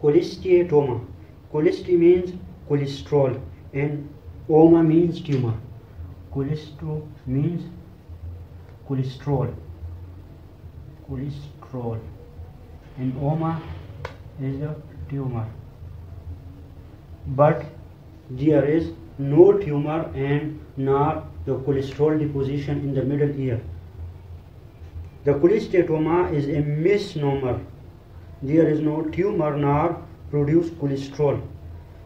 Cholesteatoma. Choleste means cholesterol and oma means tumor. Cholestro means cholesterol and oma is a tumor. But there is no tumor and nor the cholesterol deposition in the middle ear. The cholesteatoma is a misnomer. There is no tumor nor produced cholesterol.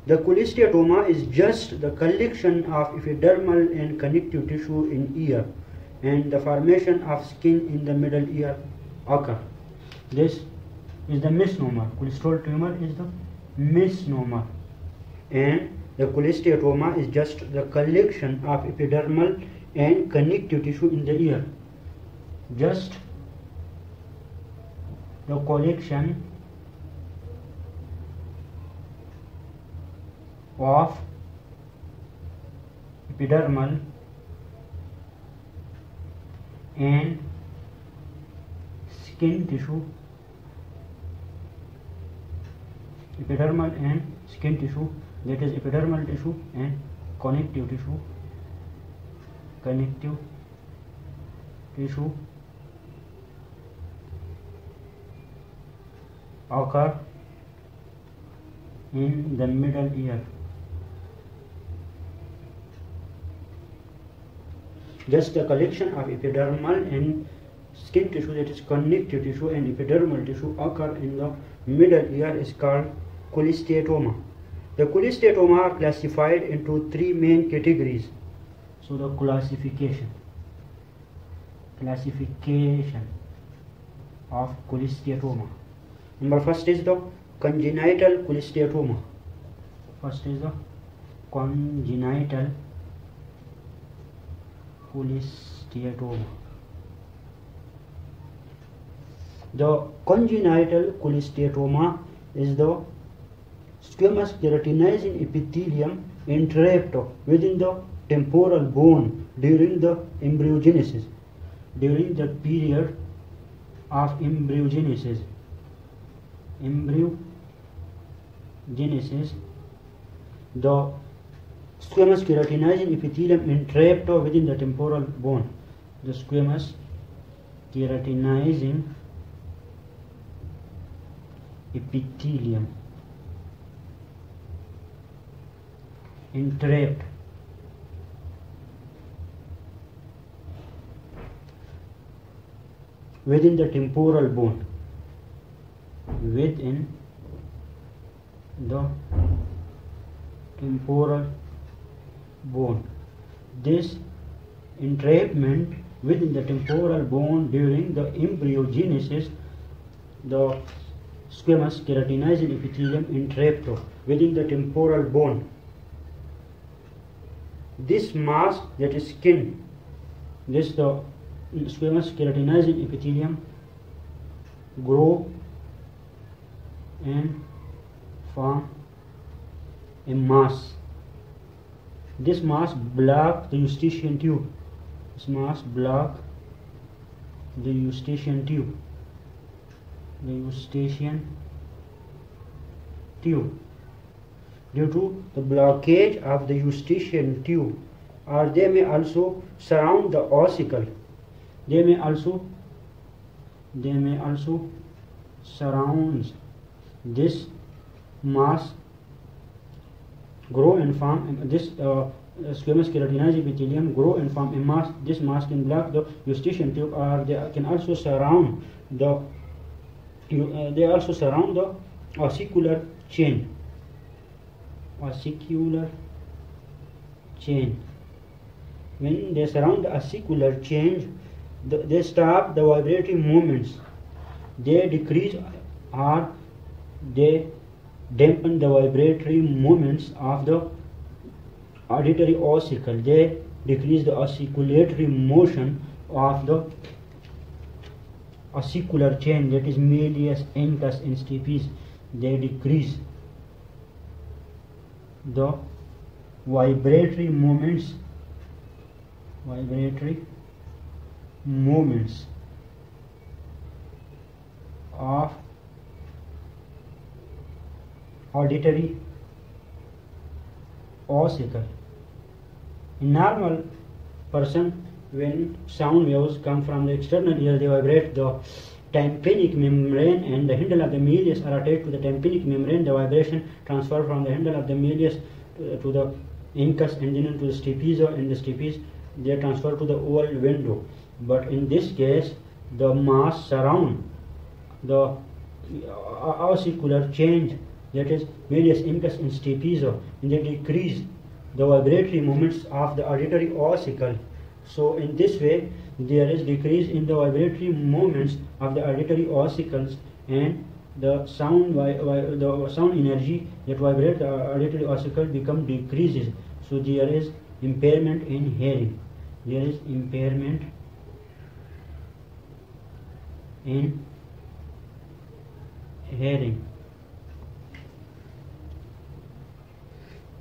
The cholesteatoma is just the collection of epidermal and connective tissue in ear, and the formation of skin in the middle ear occur. This is the misnomer. Cholesterol tumor is the misnomer, and the cholesteatoma is just the collection of epidermal and connective tissue in the ear. Just the collection of epidermal and skin tissue, that is epidermal tissue and connective tissue occur in the middle ear. Just the collection of epidermal and skin tissue, that is connective tissue and epidermal tissue, occur in the middle ear is called cholesteatoma. The cholesteatoma are classified into three main categories. So the classification of cholesteatoma. Number first is the congenital cholesteatoma. The congenital cholesteatoma is the squamous keratinizing epithelium entrapped within the temporal bone during the embryogenesis. During the period of embryogenesis, the squamous keratinizing epithelium entrapped within the temporal bone. The squamous keratinizing epithelium entrapped within the temporal bone. This entrapment within the temporal bone during the embryogenesis, the squamous keratinizing epithelium entrapped within the temporal bone. This mass, that is skin, the squamous keratinizing epithelium grow and form a mass. This mass blocks the eustachian tube. Due to the blockage of the eustachian tube, or they may also surround the ossicle. They may also surround this mass, grow and form this squamous keratinizing epithelium grow and form a mass. This mass can block the eustachian tube, or they can also surround the ossicular chain. When they surround the ossicular chain, they stop the vibratory movements. They decrease or they dampen the vibratory movements of the auditory ossicle. They decrease the ossiculatory motion of the ossicular chain, that is medius, incus and stapes. They decrease the vibratory movements of auditory ossicle. In normal person, when sound waves come from the external ear, they vibrate the tympanic membrane, and the handle of the Mealyus are attached to the tympanic membrane. The vibration transfer from the handle of the Mealyus to the incus and then to the stapes, and the stapes they transfer to the oval window. But in this case, the mass surround the ossicular change, that is Mealyus, incus and stapes, and they decrease the vibratory moments of the auditory ossicle. So in this way, there is decrease in the vibratory moments of the auditory ossicles, and the sound energy that vibrates the auditory ossicle become decreases. So there is impairment in hearing. There is impairment in hearing.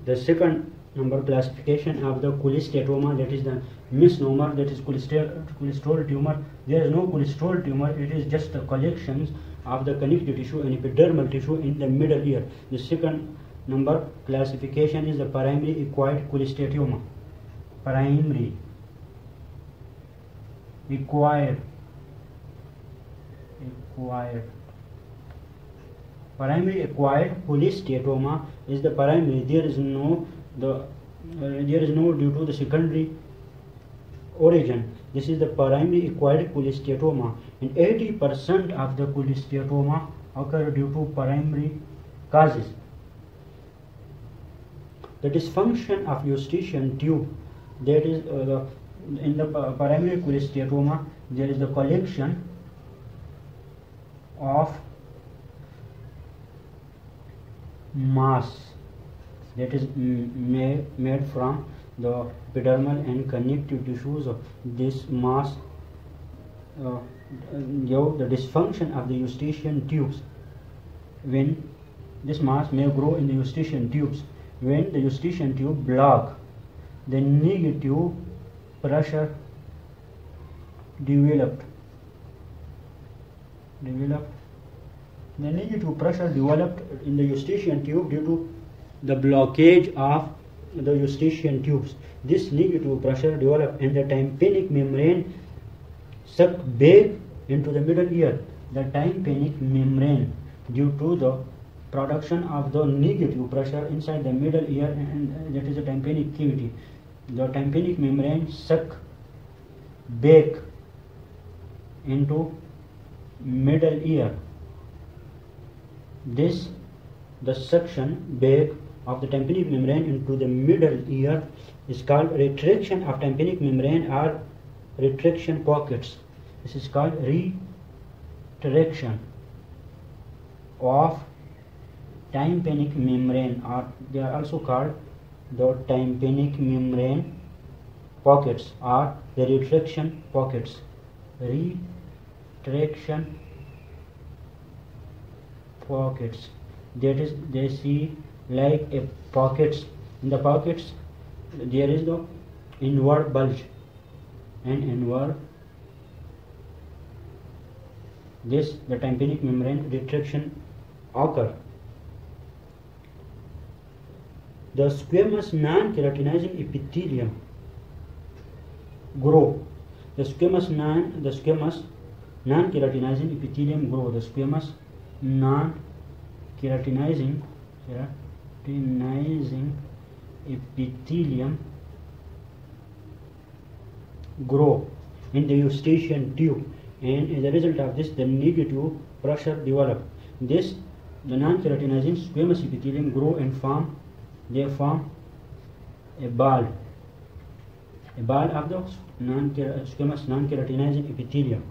The second number classification of the cholesteatoma, that is the misnomer, that is cholesterol tumor. There is no cholesterol tumor, it is just the collections of the connective tissue and epidermal tissue in the middle ear. The second number classification is the primary acquired cholesteatoma. Primary acquired cholesteatoma is the primary. There is no due to the secondary origin. This is the primary acquired cholesteatoma, and 80% of the cholesteatoma occur due to primary causes. The dysfunction of eustachian tube, that is in the primary cholesteatoma, there is the collection of mass that is made from the epidermal and connective tissues. This mass the dysfunction of the eustachian tubes. When this mass may grow in the eustachian tubes, when the eustachian tube block, the negative pressure developed. The negative pressure developed in the eustachian tube due to the blockage of the eustachian tubes. This negative pressure developed and the tympanic membrane suck back into the middle ear. The tympanic membrane, due to the production of the negative pressure inside the middle ear, and that is the tympanic cavity, the tympanic membrane suck back into middle ear. The suction back of the tympanic membrane into the middle ear is called retraction of tympanic membrane or retraction pockets. This is called retraction of tympanic membrane, or they are also called the tympanic membrane pockets or the retraction pockets. Retraction pockets, that is, they see like a pockets. In the pockets there is the inward bulge and inward the tympanic membrane retraction occur. The squamous non-keratinizing epithelium grow. The squamous non-keratinizing epithelium grow. The squamous non-keratinizing epithelium grow in the eustachian tube, and as a result of this, the negative pressure develop. The non-keratinizing squamous epithelium grow and form a ball of the squamous non-keratinizing epithelium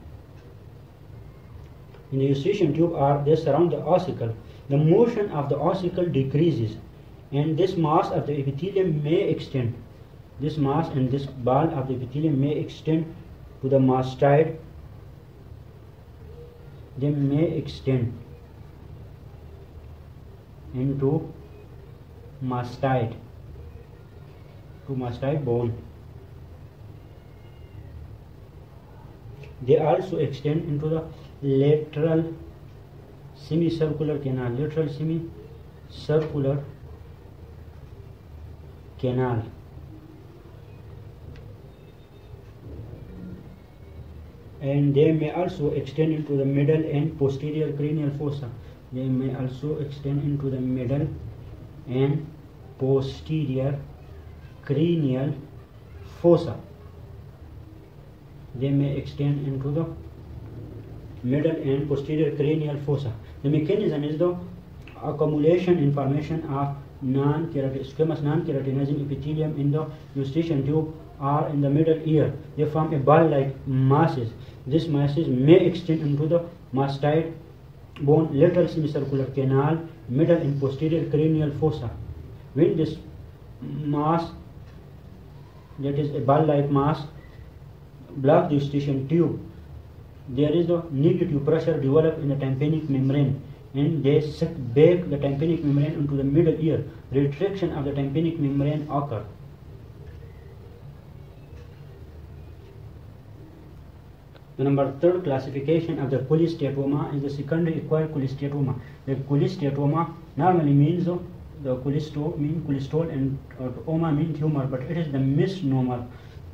in the eustachian tube, or they surround the ossicle. The motion of the ossicle decreases, and this mass of the epithelium may extend. This mass and this ball of the epithelium may extend to the mastoid. They may extend into mastoid bone. They also extend into the lateral semicircular canal. Lateral circular canal. And they may also extend into the middle and posterior cranial fossa. They may also extend into the middle and posterior cranial fossa. They may extend into the middle and posterior cranial fossa. The mechanism is the accumulation and formation of squamous non-keratinizing epithelium in the eustachian tube or in the middle ear. They form a ball-like masses. These masses may extend into the mastoid bone, lateral semicircular canal, middle and posterior cranial fossa. When this mass, that is a ball-like mass, block the eustachian tube, there is the negative pressure developed in the tympanic membrane, and they suck back the tympanic membrane into the middle ear. Retraction of the tympanic membrane occurs. The number third classification of the cholesteatoma is the secondary acquired cholesteatoma. The cholesteatoma normally means the cholesterol means cholesterol and oma means tumor, but it is the misnomer.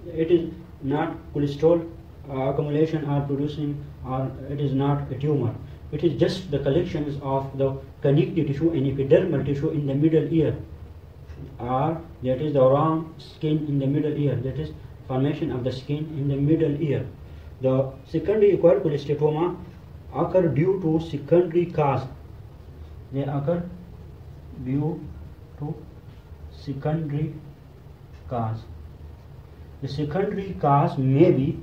It is not cholesterol accumulation or producing, or it is not a tumor. It is just the collections of the connective tissue and epidermal tissue in the middle ear, or that is the round skin in the middle ear, that is formation of the skin in the middle ear. The secondary acquired cholesteatoma occur due to secondary cause. They occur due to secondary cause. The secondary cause may be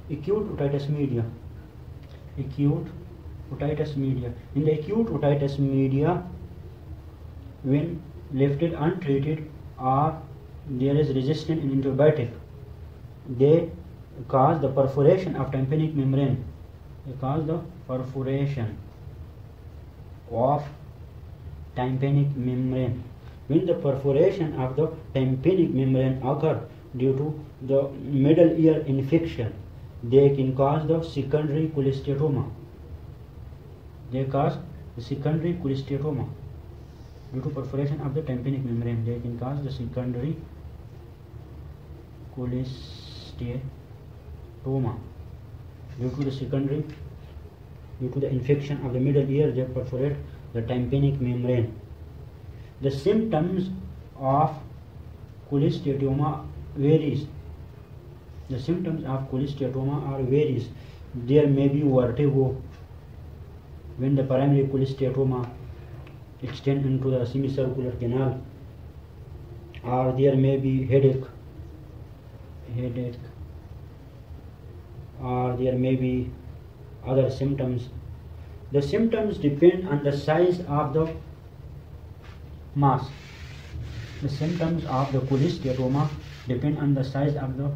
acute otitis media. Acute otitis media. In the acute otitis media, when left untreated or there is resistance in antibiotic, they cause the perforation of tympanic membrane. They cause the perforation of tympanic membrane. When the perforation of the tympanic membrane occurs due to the middle ear infection, they can cause the secondary cholesteatoma. They cause the secondary cholesteatoma due to perforation of the tympanic membrane. They can cause the secondary cholesteatoma due to the infection of the middle ear. They perforate the tympanic membrane. The symptoms of cholesteatoma varies. The symptoms of cholesteatoma are varies. There may be vertigo when the primary cholesteatoma extends into the semicircular canal, or there may be headache, or there may be other symptoms. The symptoms depend on the size of the mass. The symptoms of the cholesteatoma depend on the size of the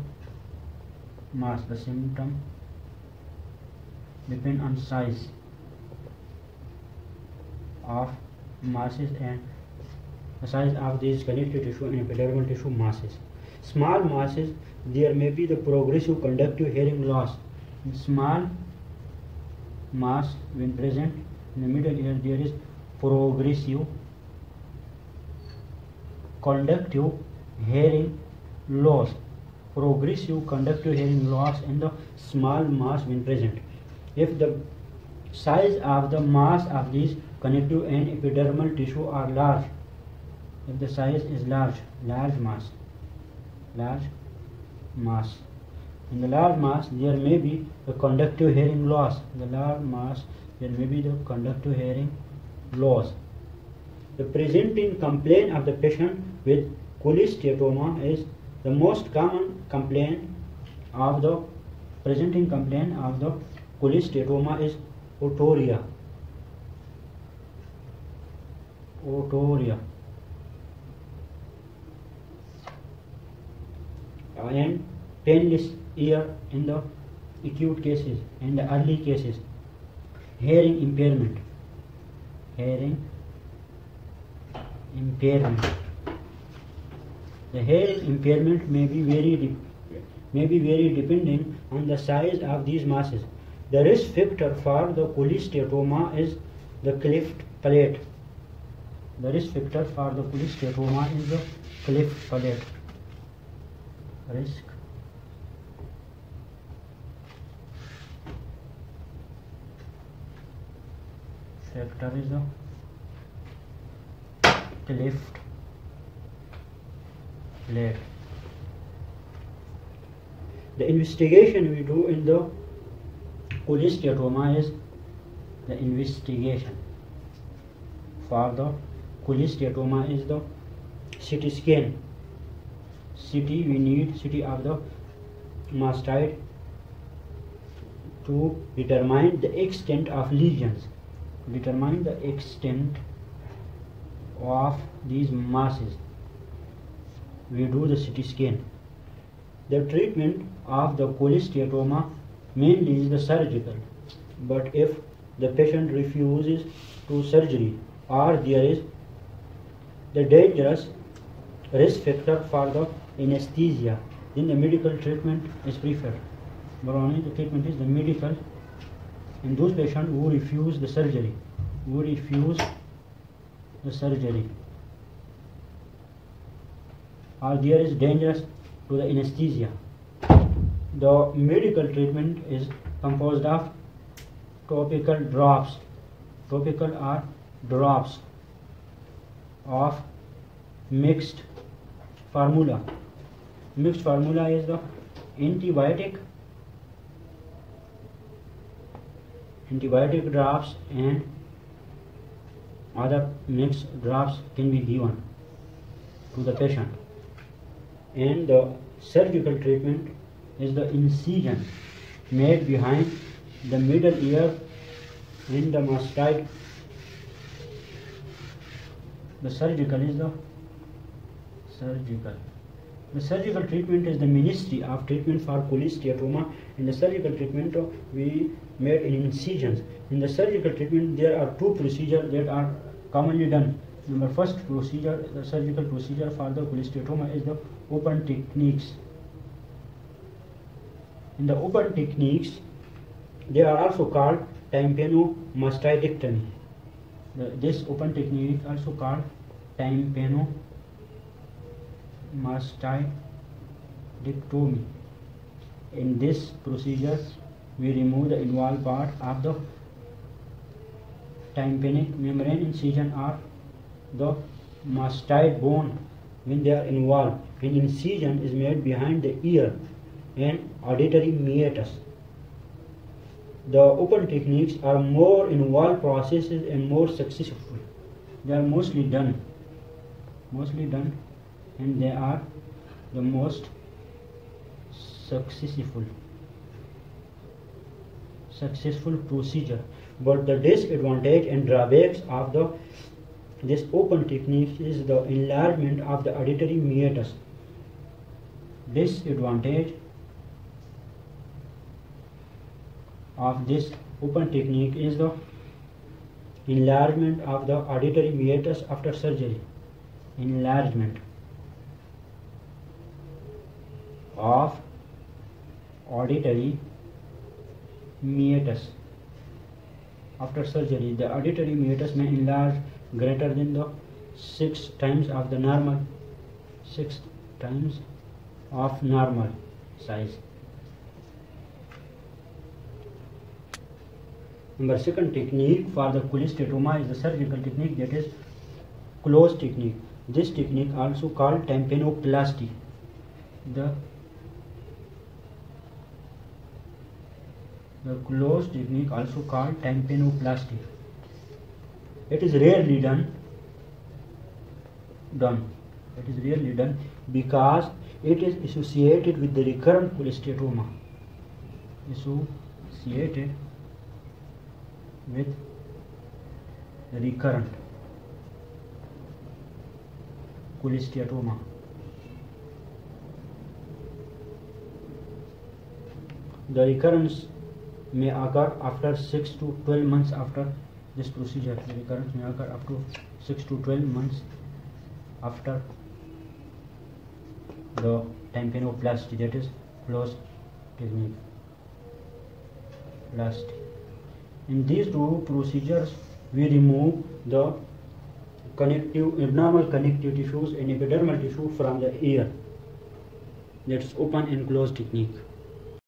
mass. The symptom depend on size of masses and the size of these connective tissue and epidermal tissue masses. Small masses, there may be the progressive conductive hearing loss. In small mass, when present in the middle ear, there is progressive conductive hearing loss. Progressive conductive hearing loss in the small mass when present. If the size of the mass of these connective and epidermal tissue are large, if the size is large mass. In the large mass, there may be the conductive hearing loss. In the large mass, there may be the conductive hearing loss. The presenting complaint of the patient with cholesteatoma is the most common complaint of the presenting complaint of the cholesteatoma is otorrhea. And painless ear in the acute cases and the early cases. Hearing impairment. The hearing impairment may be very depending on the size of these masses. The risk factor for the cholesteatoma is the cleft palate. The risk factor for the cholesteatoma is the cleft palate. Risk factor is the cleft palate. The investigation we do in the cholesteatoma is the investigation for the cholesteatoma is the CT scan. CT, we need CT of the mastoid to determine the extent of lesions, determine the extent of these masses. We do the CT scan. The treatment of the cholesteatoma mainly is the surgical, but if the patient refuses to surgery or there is the dangerous risk factor for the anesthesia, then the medical treatment is preferred. But only the treatment is the medical in those patients who refuse the surgery, or there is dangerous to the anesthesia. The medical treatment is composed of topical drops of mixed formula. Mixed formula is the antibiotic drops and other mixed drops can be given to the patient. And the surgical treatment is the incision made behind the middle ear in the mastoid. The surgical treatment is the ministry of treatment for cholesteatoma. In the surgical treatment we made in incisions. In the surgical treatment there are two procedures that are commonly done. Number first procedure, the surgical procedure for the cholesteatoma is the open techniques. In the open techniques, they are also called tympanomastoidectomy. This open technique is also called tympanomastoidectomy. In this procedure, we remove the involved part of the tympanic membrane incision or the mastoid bone when they are involved. An incision is made behind the ear and auditory meatus. The open techniques are more involved processes and more successful. They are mostly done, and they are the most successful procedure. But the disadvantage and drawbacks of this open technique is the enlargement of the auditory meatus. Disadvantage of this open technique is the enlargement of the auditory meatus after surgery. Enlargement of auditory meatus after surgery. The auditory meatus may enlarge greater than the 6 times of the normal size. Number second technique for the cholesteatoma is the surgical technique, that is closed technique. This technique also called tympanoplasty. The closed technique also called tympanoplasty. It is rarely done. It is rarely done because it is associated with the recurrent cholesteatoma. Associated with the recurrent cholesteatoma. The recurrence may occur after 6 to 12 months after this procedure. The recurrence may occur up to 6 to 12 months after the tympanoplasty, that is closed technique. In these two procedures, we remove the abnormal connective tissues and epidermal tissue from the ear. That's open and close technique.